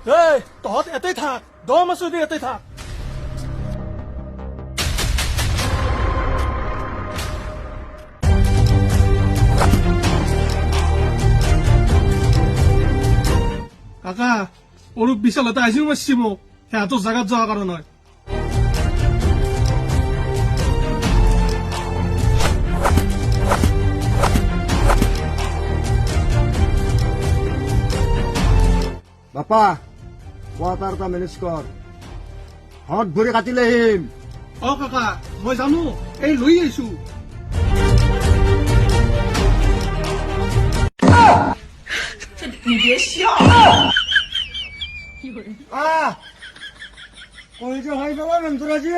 এই তহঁত এতেই থাক দম আছো দি এতেই থাক কাকা অৰূপ বিশালতে আজিও মাৰছি মোক সিহঁতৰ জাগাত যোৱাৰ কাৰণে বাপা কোৱাটাৰ এটা মেনেজ কৰ হত ভৰি কাটিলে আহিম অ কাকা মই জানো এই লৈ আহিছো কই যে হৈ গ'ল মন্তৰাজী